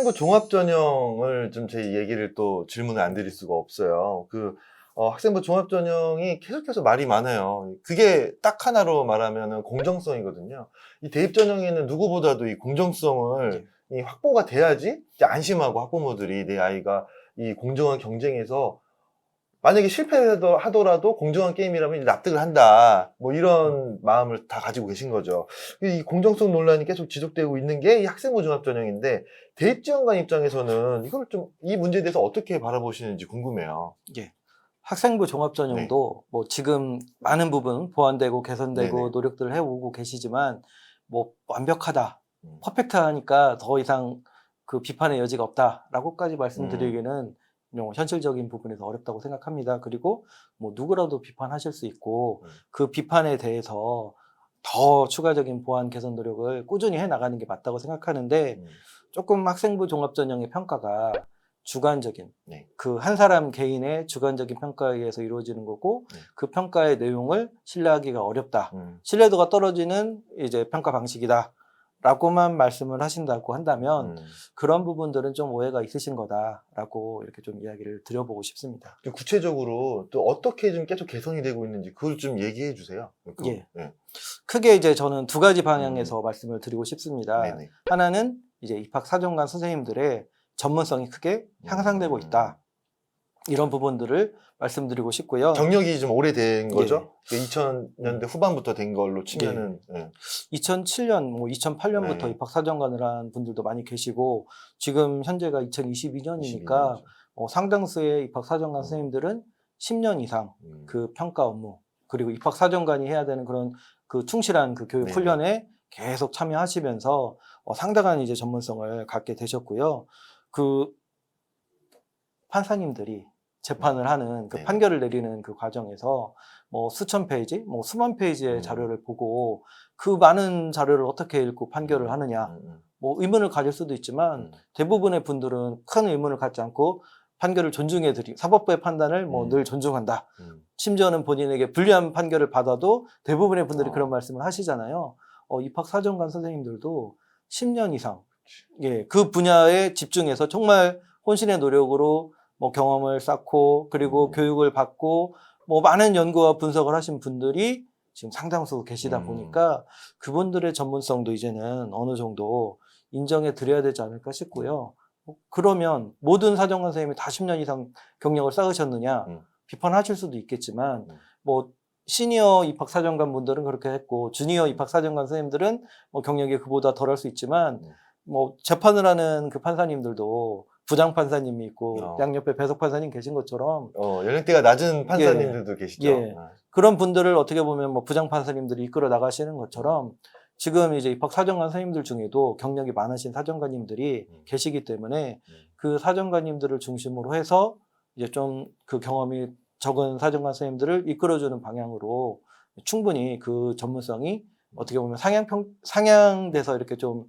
학생부 종합전형을 좀 제 얘기를 또 질문을 안 드릴 수가 없어요. 학생부 종합전형이 계속해서 말이 많아요. 그게 딱 하나로 말하면은 공정성이거든요. 이 대입전형에는 누구보다도 이 공정성을 이 확보가 돼야지 이제 안심하고 학부모들이 내 아이가 이 공정한 경쟁에서 만약에 실패하더라도 공정한 게임이라면 이제 납득을 한다. 뭐 이런 마음을 다 가지고 계신 거죠. 이 공정성 논란이 계속 지속되고 있는 게 이 학생부 종합전형인데 대입지원관 입장에서는 이걸 좀 이 문제에 대해서 어떻게 바라보시는지 궁금해요. 예. 학생부 종합전형도 뭐 지금 많은 부분 보완되고 개선되고 네네. 노력들을 해오고 계시지만 뭐 완벽하다, 음. 퍼펙트하니까 더 이상 그 비판의 여지가 없다라고까지 말씀드리기는 현실적인 부분에서 어렵다고 생각합니다. 그리고 뭐 누구라도 비판하실 수 있고 그 비판에 대해서 더 추가적인 보완 개선 노력을 꾸준히 해 나가는 게 맞다고 생각하는데 조금 학생부 종합전형의 평가가 주관적인 네. 그 한 사람 개인의 주관적인 평가에 의해서 이루어지는 거고 그 평가의 내용을 신뢰하기가 어렵다. 신뢰도가 떨어지는 이제 평가 방식이다. 라고만 말씀을 하신다고 한다면 그런 부분들은 좀 오해가 있으신 거다라고 이렇게 좀 이야기를 드려보고 싶습니다. 좀 구체적으로 또 어떻게 좀 계속 개선이 되고 있는지 그걸 좀 얘기해 주세요. 예. 크게 이제 저는 두 가지 방향에서 말씀을 드리고 싶습니다. 네네. 하나는 이제 입학사정관 선생님들의 전문성이 크게 향상되고 있다. 이런 부분들을 말씀드리고 싶고요. 경력이 좀 오래된 거죠? 2000년대 후반부터 된 걸로 치면은. 2007년, 뭐 2008년부터 네. 입학사정관을 한 분들도 많이 계시고 지금 현재가 2022년이니까 22년이죠. 상당수의 입학사정관 선생님들은 10년 이상 그 평가 업무 그리고 입학사정관이 해야 되는 그런 그 충실한 그 교육 네네. 훈련에 계속 참여하시면서 상당한 이제 전문성을 갖게 되셨고요. 그 판사님들이 재판을 하는 그 네네. 판결을 내리는 그 과정에서 뭐 수천 페이지, 뭐 수만 페이지의 자료를 보고 그 많은 자료를 어떻게 읽고 판결을 하느냐, 뭐 의문을 가질 수도 있지만 대부분의 분들은 큰 의문을 갖지 않고 판결을 사법부의 판단을 뭐 늘 존중한다. 심지어는 본인에게 불리한 판결을 받아도 대부분의 분들이 그런 말씀을 하시잖아요. 입학사정관 선생님들도 10년 이상, 그 분야에 집중해서 정말 혼신의 노력으로 뭐 경험을 쌓고 그리고 교육을 받고 뭐 많은 연구와 분석을 하신 분들이 지금 상당수 계시다 보니까 그분들의 전문성도 이제는 어느 정도 인정해 드려야 되지 않을까 싶고요. 그러면 모든 사정관 선생님이 다 10년 이상 경력을 쌓으셨느냐 비판하실 수도 있겠지만 뭐 시니어 입학사정관 분들은 그렇게 했고 주니어 입학사정관 선생님들은 뭐 경력이 그보다 덜할 수 있지만 뭐 재판을 하는 그 판사님들도 부장 판사님이 있고 양옆에 배석 판사님 계신 것처럼 연령대가 낮은 판사님들도 계시죠. 그런 분들을 어떻게 보면 뭐 부장 판사님들이 이끌어 나가시는 것처럼 지금 이제 입학 사정관 선생님들 중에도 경력이 많으신 사정관님들이 계시기 때문에 그 사정관님들을 중심으로 해서 이제 좀 그 경험이 적은 사정관 선생님들을 이끌어주는 방향으로 충분히 그 전문성이 어떻게 보면 상향돼서 이렇게 좀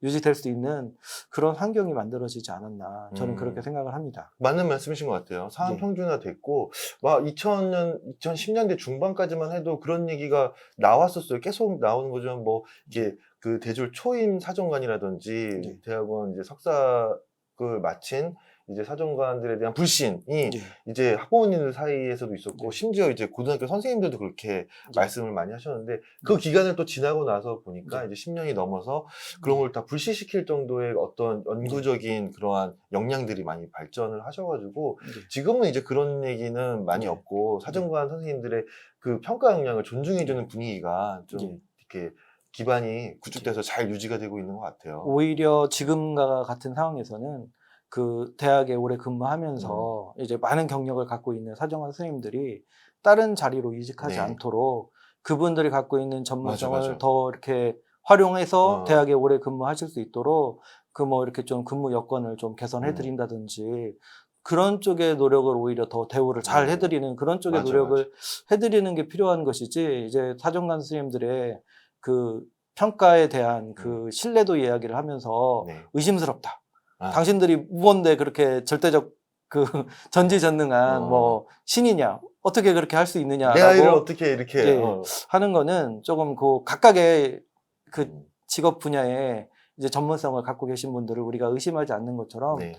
유지될 수 있는 그런 환경이 만들어지지 않았나 저는 그렇게 생각을 합니다. 맞는 말씀이신 것 같아요. 상황 평준화 됐고 막 2000년, 2010년대 중반까지만 해도 그런 얘기가 나왔었어요. 계속 나오는 거죠. 뭐 이게 그 대졸 초임 사정관이라든지 대학원 이제 석사를 마친 이제 사정관들에 대한 불신이 이제 학부모님들 사이에서도 있었고 심지어 이제 고등학교 선생님들도 그렇게 말씀을 많이 하셨는데 그 기간을 또 지나고 나서 보니까 이제 10년이 넘어서 그런 걸 다 불시시킬 정도의 어떤 연구적인 그러한 역량들이 많이 발전을 하셔가지고 지금은 이제 그런 얘기는 많이 없고 사정관 선생님들의 그 평가 역량을 존중해주는 분위기가 좀 이렇게 기반이 구축돼서 잘 유지가 되고 있는 것 같아요. 오히려 지금과 같은 상황에서는 그 대학에 오래 근무하면서 이제 많은 경력을 갖고 있는 사정관 선생님들이 다른 자리로 이직하지 않도록 그분들이 갖고 있는 전문성을 더 이렇게 활용해서 대학에 오래 근무하실 수 있도록 그 뭐 이렇게 좀 근무 여건을 좀 개선해 드린다든지 그런 쪽의 노력을 오히려 더 대우를 잘 해드리는 그런 쪽의 노력을 해드리는 게 필요한 것이지 이제 사정관 선생님들의 그 평가에 대한 그 신뢰도 이야기를 하면서 의심스럽다. 당신들이 무언데 그렇게 절대적 그 전지전능한 뭐 신이냐 어떻게 그렇게 할 수 있느냐라고 내 아이를 어떻게 이렇게 하는 거는 조금 그 각각의 그 직업 분야에 이제 전문성을 갖고 계신 분들을 우리가 의심하지 않는 것처럼 네.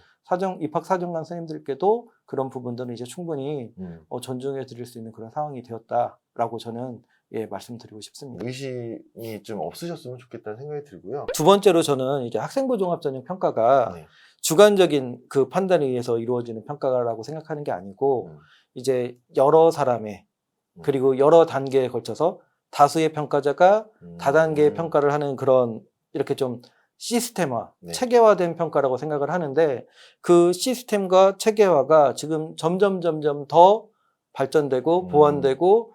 입학 사정관 선생님들께도 그런 부분들은 이제 충분히 존중해 드릴 수 있는 그런 상황이 되었다라고 저는 말씀드리고 싶습니다. 의심이 좀 없으셨으면 좋겠다는 생각이 들고요. 두 번째로 저는 이제 학생부 종합 전형 평가가 네. 주관적인 그 판단에 의해서 이루어지는 평가라고 생각하는 게 아니고 이제 여러 사람의 그리고 여러 단계에 걸쳐서 다수의 평가자가 다단계의 평가를 하는 그런 이렇게 좀 시스템화, 네. 체계화된 평가라고 생각을 하는데 그 시스템과 체계화가 지금 점점 더 발전되고 보완되고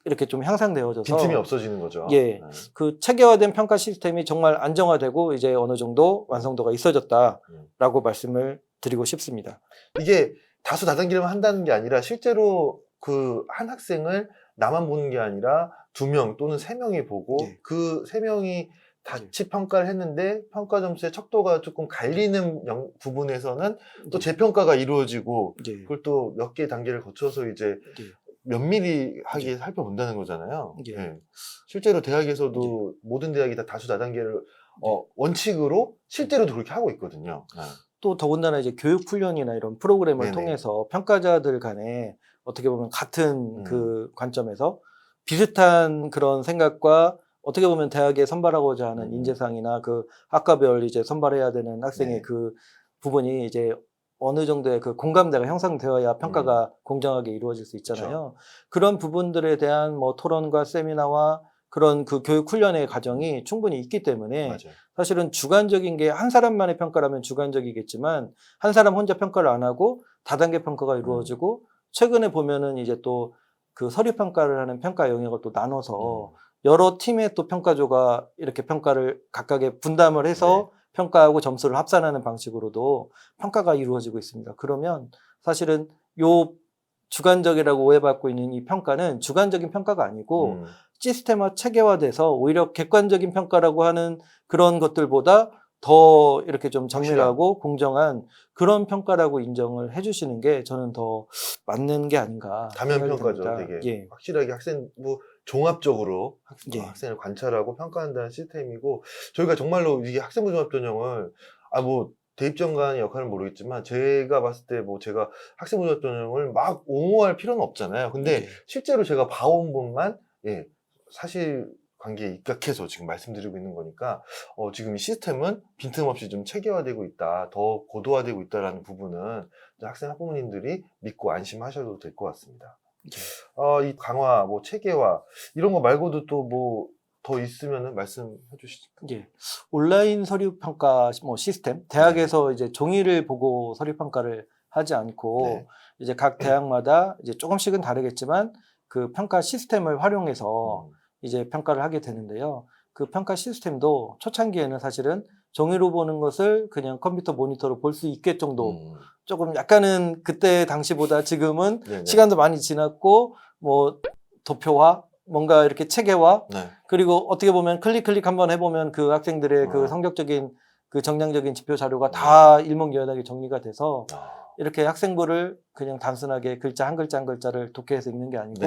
이렇게 좀 향상되어져서 빈틈이 없어지는 거죠. 예, 그 체계화된 평가 시스템이 정말 안정화되고 이제 어느 정도 완성도가 있어졌다라고 말씀을 드리고 싶습니다. 이게 다수 다단계로만 한다는 게 아니라 실제로 그 한 학생을 나만 보는 게 아니라 2명 또는 3명이 보고 예. 그 3명이 같이 평가를 했는데 평가 점수의 척도가 조금 갈리는 부분에서는 또 재평가가 이루어지고 예. 그걸 또 몇 개 단계를 거쳐서 이제 예. 면밀하게 살펴본다는 거잖아요. 예. 예. 실제로 대학에서도 모든 대학이 다 다수 다단계를 원칙으로 실제로도 그렇게 하고 있거든요. 또 더군다나 이제 교육 훈련이나 이런 프로그램을 네네. 통해서 평가자들 간에 어떻게 보면 같은 그 관점에서 비슷한 그런 생각과 어떻게 보면 대학에 선발하고자 하는 인재상이나 그 학과별 이제 선발해야 되는 학생의 네. 그 부분이 이제 어느 정도의 그 공감대가 형성되어야 평가가 공정하게 이루어질 수 있잖아요. 그런 부분들에 대한 뭐 토론과 세미나와 그런 그 교육 훈련의 과정이 충분히 있기 때문에 맞아요. 사실은 주관적인 게 한 사람만의 평가라면 주관적이겠지만 한 사람 혼자 평가를 안 하고 다단계 평가가 이루어지고 최근에 보면은 이제 또 그 서류 평가를 하는 평가 영역을 또 나눠서 여러 팀의 또 평가조가 이렇게 평가를 각각의 분담을 해서 평가하고 점수를 합산하는 방식으로도 평가가 이루어지고 있습니다. 그러면 사실은 요 주관적이라고 오해받고 있는 이 평가는 주관적인 평가가 아니고 시스템화 체계화돼서 오히려 객관적인 평가라고 하는 그런 것들보다 더 이렇게 좀 정밀하고 공정한 그런 평가라고 인정을 해주시는 게 저는 더 맞는 게 아닌가. 다면 생각이 평가죠. 듭니다. 되게 예. 확실하게 학생부 종합적으로 예. 학생을 관찰하고 평가한다는 시스템이고 저희가 정말로 이게 학생부 종합 전형을 뭐 대입전간의 역할은 모르겠지만 제가 봤을 때 뭐 제가 학생부 종합 전형을 막 옹호할 필요는 없잖아요. 근데 예. 실제로 제가 봐온 분만 사실 관계에 입각해서 지금 말씀드리고 있는 거니까 지금 이 시스템은 빈틈없이 좀 체계화되고 있다, 더 고도화되고 있다라는 부분은 학생 학부모님들이 믿고 안심하셔도 될 것 같습니다. 이 강화, 뭐 체계화 이런 거 말고도 또 뭐 더 있으면은 말씀해 주시죠. 예. 온라인 서류 평가 뭐 시스템 대학에서 이제 종이를 보고 서류 평가를 하지 않고 이제 각 대학마다 이제 조금씩은 다르겠지만 그 평가 시스템을 활용해서 이제 평가를 하게 되는데요. 그 평가 시스템도 초창기에는 사실은 종이로 보는 것을 그냥 컴퓨터 모니터로 볼 수 있게 정도 조금 약간은 그때 당시보다 지금은 시간도 많이 지났고 뭐 도표화 뭔가 이렇게 체계화 그리고 어떻게 보면 클릭 한번 해보면 그 학생들의 그 성적적인 그 정량적인 지표 자료가 다 일목요연하게 정리가 돼서 이렇게 학생부를 그냥 단순하게 글자 한 글자를 독해해서 읽는 게 아니고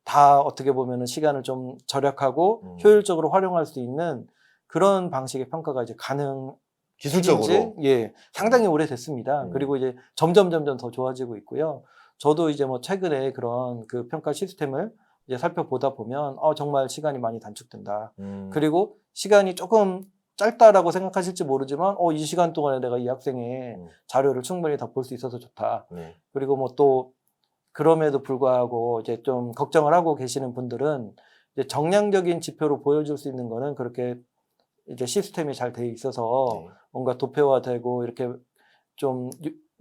다 어떻게 보면은 시간을 좀 절약하고 효율적으로 활용할 수 있는 그런 방식의 평가가 이제 기술적으로 상당히 오래됐습니다. 그리고 이제 점점 더 좋아지고 있고요. 저도 이제 뭐 최근에 그런 그 평가 시스템을 이제 살펴보다 보면 정말 시간이 많이 단축된다. 그리고 시간이 조금 짧다라고 생각하실지 모르지만 이 시간 동안에 내가 이 학생의 자료를 충분히 다 볼 수 있어서 좋다. 그리고 뭐 또 그럼에도 불구하고 이제 좀 걱정을 하고 계시는 분들은 이제 정량적인 지표로 보여줄 수 있는 거는 그렇게 이제 시스템이 잘 돼 있어서 뭔가 도표화되고 이렇게 좀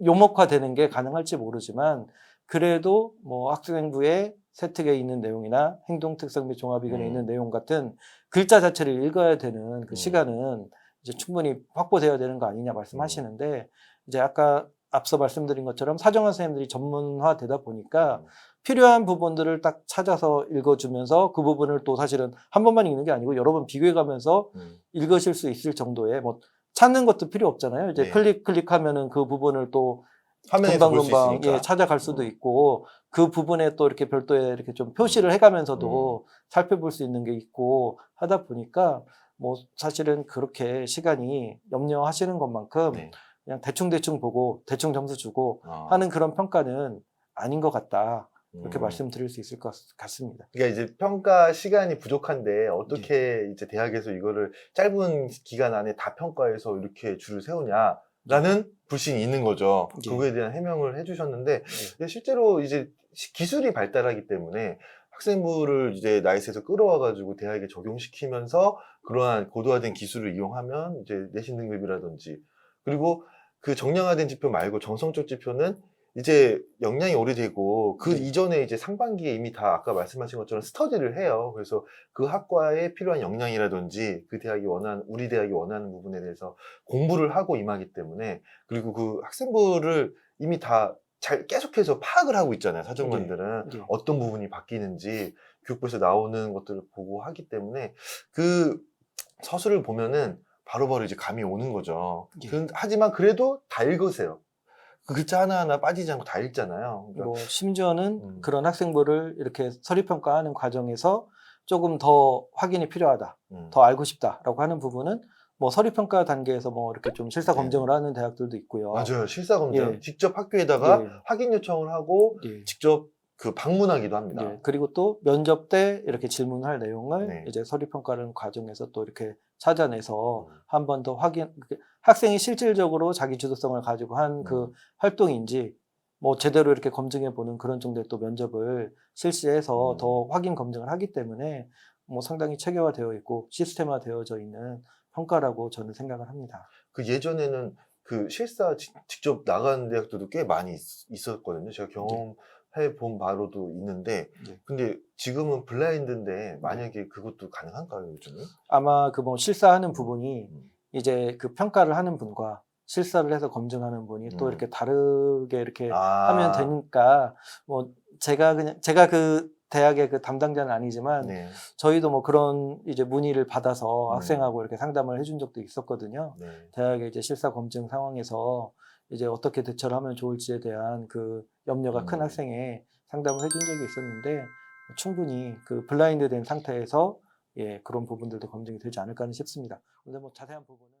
요목화되는 게 가능할지 모르지만 그래도 뭐 학생부의 세특에 있는 내용이나 행동 특성 및 종합이견에 있는 내용 같은 글자 자체를 읽어야 되는 그 시간은 이제 충분히 확보되어야 되는 거 아니냐 말씀하시는데 이제 아까 앞서 말씀드린 것처럼 사정관 선생님들이 전문화되다 보니까 필요한 부분들을 딱 찾아서 읽어주면서 그 부분을 또 사실은 한 번만 읽는 게 아니고 여러 번 비교해가면서 읽으실 수 있을 정도의 뭐 찾는 것도 필요 없잖아요. 이제 클릭하면은 그 부분을 또 화면에서 볼 수 금방 있으니까. 찾아갈 수도 있고 그 부분에 또 이렇게 별도의 이렇게 좀 표시를 해가면서도 살펴볼 수 있는 게 있고 하다 보니까 뭐 사실은 그렇게 시간이 염려하시는 것만큼 네. 그냥 대충 보고 대충 점수 주고 아. 하는 그런 평가는 아닌 것 같다. 그렇게 음. 말씀드릴 수 있을 것 같습니다. 그러니까 이제 평가 시간이 부족한데 어떻게 이제 대학에서 이거를 짧은 기간 안에 다 평가해서 이렇게 줄을 세우냐라는 불신이 있는 거죠. 예. 그거에 대한 해명을 해주셨는데 예. 실제로 이제 기술이 발달하기 때문에 학생부를 이제 나이스에서 끌어와가지고 대학에 적용시키면서 그러한 고도화된 기술을 이용하면 이제 내신 등급이라든지 그리고 그 정량화된 지표 말고 정성적 지표는 이제 역량이 오래되고 그 네. 이전에 이제 상반기에 이미 다 아까 말씀하신 것처럼 스터디를 해요. 그래서 그 학과에 필요한 역량이라든지 그 대학이 원하는 우리 대학이 원하는 부분에 대해서 공부를 하고 임하기 때문에 그리고 그 학생부를 이미 다 잘 계속해서 파악을 하고 있잖아요. 사정관들은 예. 어떤 부분이 바뀌는지 교육부에서 나오는 것들을 보고 하기 때문에 그 서술을 보면은 바로바로 이제 감이 오는 거죠. 예. 하지만 그래도 다 읽으세요. 그 글자 하나하나 빠지지 않고 다 읽잖아요. 그러니까 뭐 심지어는 음. 그런 학생부를 이렇게 서류평가하는 과정에서 조금 더 확인이 필요하다, 더 알고 싶다라고 하는 부분은 뭐 서류평가 단계에서 뭐 이렇게 좀 실사 검증을 하는 대학들도 있고요. 맞아요. 실사검증. 예. 직접 학교에다가 예. 확인 요청을 하고 예. 직접 그 방문하기도 합니다. 예. 그리고 또 면접 때 이렇게 질문할 내용을 네. 이제 서류평가하는 과정에서 또 이렇게 찾아내서 음. 한 번 더 학생이 실질적으로 자기 주도성을 가지고 한 그 활동인지 뭐 제대로 이렇게 검증해 보는 그런 정도의 또 면접을 실시해서 더 확인 검증을 하기 때문에 뭐 상당히 체계화되어 있고 시스템화되어져 있는 평가라고 저는 생각을 합니다. 그 예전에는 그 실사 직접 나가는 대학들도 꽤 많이 있었거든요. 제가 경험해 본 바로도 있는데, 네. 근데 지금은 블라인드인데 만약에 그것도 가능한가요, 요즘은? 아마 그 뭐 실사하는 부분이 음. 이제 그 평가를 하는 분과 실사를 해서 검증하는 분이 또 이렇게 다르게 이렇게 하면 아, 되니까 뭐 제가 그 대학의 그 담당자는 아니지만 네. 저희도 뭐 그런 이제 문의를 받아서 음. 학생하고 이렇게 상담을 해준 적도 있었거든요. 네. 대학의 이제 실사 검증 상황에서 이제 어떻게 대처를 하면 좋을지에 대한 그 염려가 큰 학생에 상담을 해준 적이 있었는데 충분히 그 블라인드 된 상태에서 예, 그런 부분들도 검증이 되지 않을까 싶습니다. 근데 뭐 자세한 부분은